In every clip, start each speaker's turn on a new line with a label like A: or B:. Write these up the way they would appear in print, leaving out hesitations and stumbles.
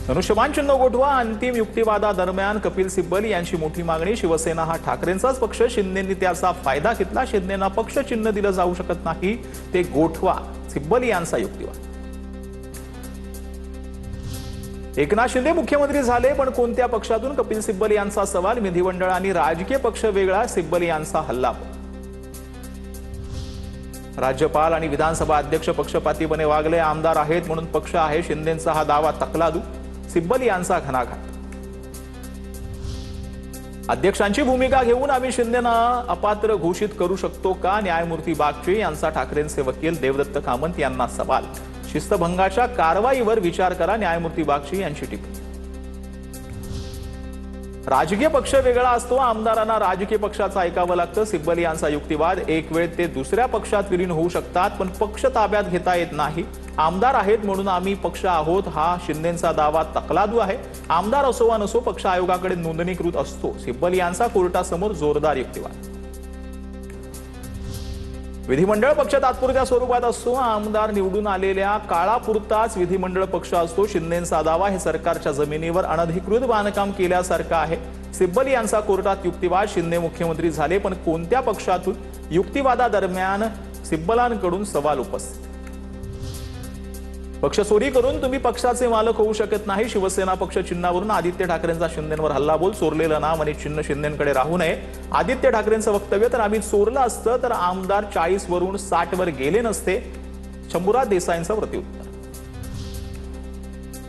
A: धनुष्यबाण चिन्ह गोठवा अंतिम युक्तिवादादरम्यान कपिल सिब्बल यांची मोठी मागणी। शिवसेना हा ठाकरेंचाच पक्ष, शिंदेंनी त्याचा फायदा घेतला। शिंदेंना पक्ष चिन्ह दिलं जाऊ शकत नाही, ते गोठवा। सिब्बल यांचा युक्तिवाद। एकनाथ शिंदे मुख्यमंत्री झाले पण कोणत्या पक्षातून? कपिल सिब्बल यांचा सवाल। विधिमंडळ आणि राजकीय पक्ष वेगळा, सिब्बल यांचा हल्लाबोल। राज्यपाल आणि विधानसभा अध्यक्ष पक्षपातीपणे वागले, आमदार आहेत म्हणून पक्ष आहे, शिंदेंचा हा दावा तकलादू। सिब्बल यांचा घणाघात। अध्यक्षांची भूमिका घेऊन आम्ही शिंदेंना अपात्र घोषित करू शकतो का? न्यायमूर्ती बागचे यांचा ठाकरेंचे वकील देवदत्त कामत यांना सवाल। शिस्तभंगाच्या कारवाईवर विचार करा, न्यायमूर्ती बागची यांची टिप्पणी। राजकीय पक्ष वेगळा असतो, आमदारांना राजकीय पक्षाचं ऐकावं लागतं। सिब्बल यांचा युक्तिवाद। एक वेळ ते दुसऱ्या पक्षात विलीन होऊ शकतात पण पक्ष ताब्यात घेता येत नाही। आमदार आहेत म्हणून आम्ही पक्ष आहोत, हा शिंदेंचा दावा तकलादू आहे। आमदार असो वा नसो, पक्ष आयोगाकडे नोंदणीकृत असतो। सिब्बल यांचा कोर्टासमोर जोरदार युक्तिवाद। विधिमंडळ पक्ष तात्पुरत्या स्वरूपात असतो, आमदार निवडून आलेल्या काळापुरताच विधिमंडळ पक्ष असतो। शिंदेंचा दावा हे सरकारच्या जमिनीवर अनधिकृत बांधकाम केल्यासारखं आहे। सिब्बल यांचा कोर्टात युक्तिवाद। शिंदे मुख्यमंत्री झाले पण कोणत्या पक्षातून? युक्तिवादादरम्यान सिब्बलांकडून सवाल उपस्थित। पक्ष चोरी करून तुम्ही पक्षाचे मालक होऊ शकत नाही। शिवसेना पक्ष चिन्हावरून आदित्य ठाकरेंचा शिंदेंवर हल्लाबोल। चोरलेलं नाम आणि चिन्ह शिंदेंकडे राहू नये, आदित्य ठाकरेंचं वक्तव्य। तर आम्ही चोरलं असतं तर आमदार 40 वरून 60 वर गेले नसते, शंभूराज देसाईंचं प्रत्युत्तर।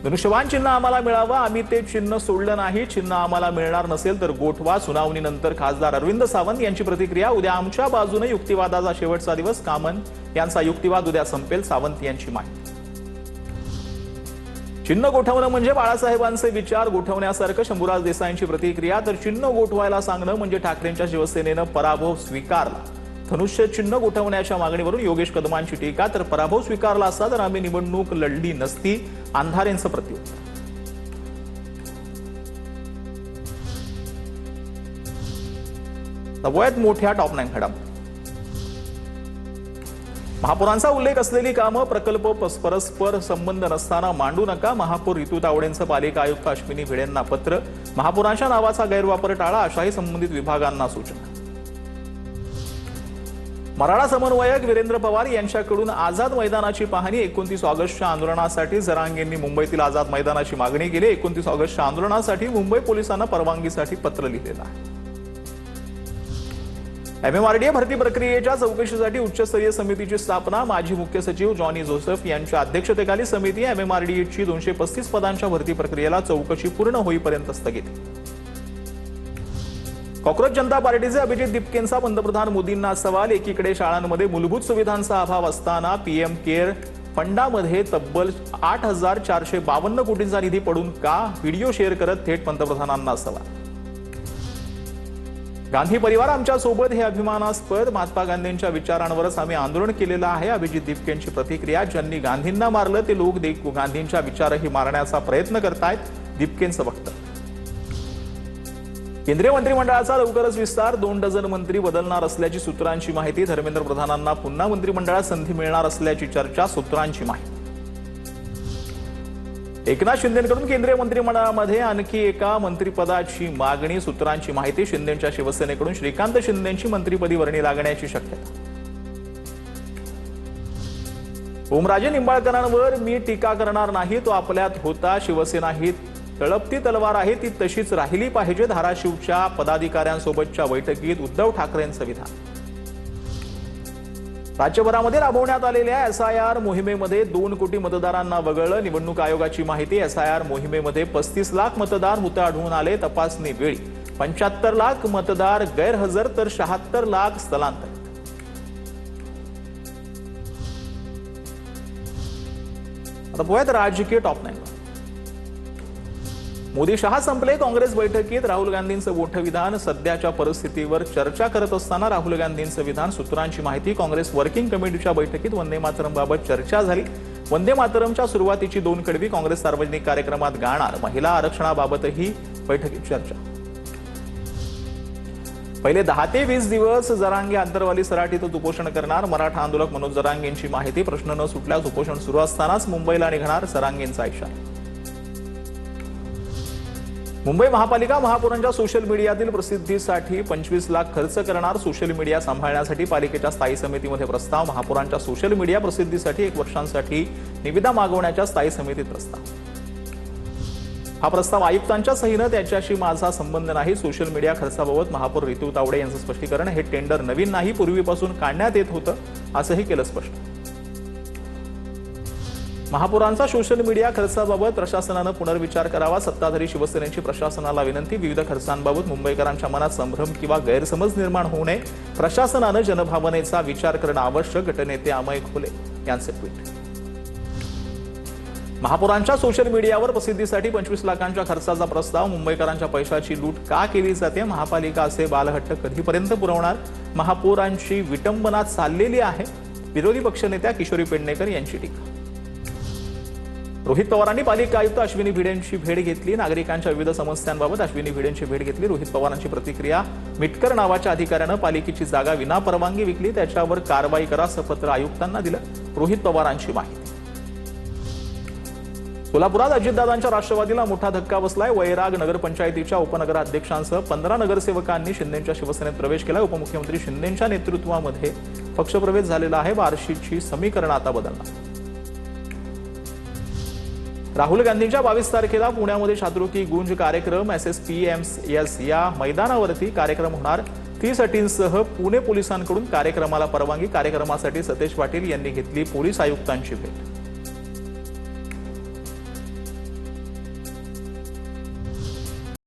A: धनुष्यबाण चिन्ह आम्हाला मिळावं, आम्ही ते चिन्ह सोडलं नाही। चिन्ह आम्हाला मिळणार नसेल तर गोठवा। सुनावणीनंतर खासदार अरविंद सावंत यांची प्रतिक्रिया। उद्या आमच्या बाजूने युक्तिवादाचा शेवटचा दिवस। कामत यांचा युक्तिवाद उद्या संपेल, सावंत यांची माहिती। चिन्ह गोठवणं म्हणजे बाळासाहेबांचे विचार गोठवण्यासारखं, शंभूराज देसाईंची प्रतिक्रिया। तर चिन्ह गोठवायला सांगणं म्हणजे ठाकरेंच्या शिवसेनेनं पराभव स्वीकारला। धनुष्य चिन्ह गोठवण्याच्या मागणीवरून योगेश कदमांची टीका। तर पराभव स्वीकारला असता तर आम्ही निवडणूक लढली नसती, अंधारेंचं प्रत्युत्तर। सगळ्यात मोठ्या टॉप 9 घडामोडी। महापौरांचा उल्लेख असलेली कामं, प्रकल्प परस्पर संबंध नसताना मांडू नका। महापौर ऋतू तावडेंचं पालिका आयुक्त अश्विनी भिडेंना पत्र। महापौरांच्या नावाचा गैरवापर टाळा, अशाही संबंधित विभागांना सूचना। मराठा समन्वयक वीरेंद्र पवार यांच्याकडून आझाद मैदानाची पाहणी। 29 ऑगस्टच्या आंदोलनासाठी जरांगेंनी मुंबईतील आझाद मैदानाची मागणी केली। 29 ऑगस्टच्या आंदोलनासाठी मुंबई पोलिसांना परवानगीसाठी पत्र लिहिलेलं आहे। MMRDA भरती प्रक्रियेच्या चौकशीसाठी उच्चस्तरीय समितीची स्थापना। माजी मुख्य सचिव जॉनी जोसेफ यांच्या अध्यक्षतेखाली समिती। MMRDAची 235 पदांच्या भरती प्रक्रियेला चौकशी पूर्ण होईपर्यंत स्थगिती। कॉक्रोच जनता पार्टीचे अभिजित दिपकेंचा पंतप्रधान मोदींना सवाल। एकीकडे शाळांमध्ये मूलभूत सुविधांचा अभाव असताना PM केअर फंडामध्ये तब्बल 8,452 कोटींचा निधी पडून का? व्हिडिओ शेअर करत थेट पंतप्रधानांना सवाल। गांधी परिवार आमच्या सोबत हे अभिमानास्पद। महात्मा गांधींच्या विचारांवरच आम्ही आंदोलन केलेलं आहे। अभिजित दिपकेंची प्रतिक्रिया। ज्यांनी गांधींना मारलं ते लोक गांधींच्या विचारही मारण्याचा प्रयत्न करतायत, दिपकेंचं वक्तव्य। केंद्रीय मंत्रिमंडळाचा लवकरच विस्तार। 2 डझन मंत्री बदलणार असल्याची सूत्रांची माहिती। धर्मेंद्र प्रधानांना पुन्हा मंत्रिमंडळात संधी मिळणार असल्याची चर्चा, सूत्रांची माहिती। एकनाथ शिंदेंकडून केंद्रीय मंत्रिमंडळामध्ये आणखी एका मंत्रिपदाची मागणी, सूत्रांची माहिती। शिंदेंच्या शिवसेनेकडून श्रीकांत शिंदेंची मंत्रिपदी वर्णी लागण्याची शक्यता। ओमराजे निंबाळकरांवर मी टीका करणार नाही, तो आपल्यात होता। शिवसेना ही तळपती तलवार आहे, ती तशीच राहिली पाहिजे। धाराशिवच्या पदाधिकाऱ्यांसोबतच्या बैठकीत उद्धव ठाकरेंचं विधान। राज्यभरामध्ये राबवण्यात आलेल्या SIR मोहिमेमध्ये 2 कोटी मतदारांना वगळलं, निवडणूक आयोगाची माहिती। SIR मोहिमेमध्ये 35 लाख मतदार मृत आढळून आले। तपासणी वेळी 75 लाख मतदार गैरहजर तर 76 लाख स्थलांतरित। आता बघूयात राजकीय टॉप 9। मोदी शहा संपले काँग्रेस बैठकीत। राहुल गांधींचं मोठं विधान। सध्याच्या परिस्थितीवर चर्चा करत असताना राहुल गांधींचं विधान, सूत्रांची माहिती। काँग्रेस वर्किंग कमिटीच्या बैठकीत वंदे मातरमबाबत चर्चा झाली। वंदे मातरमच्या सुरुवातीची 2 कडवी काँग्रेस सार्वजनिक कार्यक्रमात गाणार। महिला आरक्षणाबाबतही बैठकीत चर्चा। पहिले 10 ते 20 दिवस जरांगे आंतरवाली सराटीत उपोषण करणार। मराठा आंदोलक मनोज जरांगेंची माहिती। प्रश्न न सुटल्यास उपोषण सुरू असतानाच मुंबईला निघणार, जरांगेंचा इशारा। मुंबई महापालिका महापौरांच्या सोशल मीडियातील प्रसिद्धीसाठी 25 लाख खर्च करणार. सोशल मीडिया सांभाळण्यासाठी पालिकेच्या स्थायी समितीमध्ये प्रस्ताव. महापौरांच्या सोशल मीडिया प्रसिद्धीसाठी 1 वर्षांसाठी निविदा मागवण्याच्या स्थायी समितीत प्रस्ताव. हा प्रस्ताव आयुक्तांच्या सहीनं त्याच्याशी माझा संबंध नाही. सोशल मीडिया खर्चाबाबत महापौर रितू तावडे यांचं स्पष्टीकरण. हे टेंडर नवीन नाही, पूर्वीपासून काढण्यात येत होतं असंही केलं स्पष्ट. महापौरांचा सोशल मीडिया खर्चाबाबत प्रशासनानं पुनर्विचार करावा. सत्ताधारी शिवसेनेची प्रशासनाला विनंती. विविध खर्चांबाबत मुंबईकरांच्या मनात संभ्रम किंवा गैरसमज निर्माण होऊ नये. प्रशासनानं जनभावनेचा विचार करणं आवश्यक. गटनेते अमय खोले यांचे ट्विट. महापौरांच्या सोशल मीडियावर प्रसिद्धीसाठी 25 लाखांच्या खर्चाचा प्रस्ताव. मुंबईकरांच्या पैशाची लूट का केली जाते? महापालिका असे बालहट्ट कधीपर्यंत पुरवणार? महापौरांची विटंबना चाललेली आहे. विरोधी पक्षनेत्या किशोरी पेडणेकर यांची टीका. रोहित पवारांनी पालिका आयुक्त अश्विनी भिडेंची भेट घेतली. नागरिकांच्या विविध समस्यांबाबत अश्विनी भिडेंची भेट घेतली. रोहित पवारांची प्रतिक्रिया. मिटकर नावाच्या अधिकाऱ्यानं पालिकेची जागा विनापरवानगी विकली, त्याच्यावर कारवाई करा असं पत्र आयुक्तांना दिलं. रोहित पवारांची माहिती. सोलापुरात अजितदादांच्या राष्ट्रवादीला मोठा धक्का बसलाय. वैराग नगरपंचायतीच्या उपनगराध्यक्षांसह 15 नगरसेवकांनी शिंदेंच्या शिवसेनेत प्रवेश केला. उपमुख्यमंत्री शिंदेंच्या नेतृत्वामध्ये पक्षप्रवेश झालेला आहे. बार्शीची समीकरण आता बदलणार. राहुल गांधींच्या 22 तारखेला पुण्यामध्ये छात्रों गुंज कार्यक्रम. SSPMS या मैदानावरती कार्यक्रम होणार. 30 अटींसह पुणे पोलिसांकडून कार्यक्रमाला परवानगी. कार्यक्रमासाठी सतेज पाटील यांनी घेतली पोलीस आयुक्तांची भेट.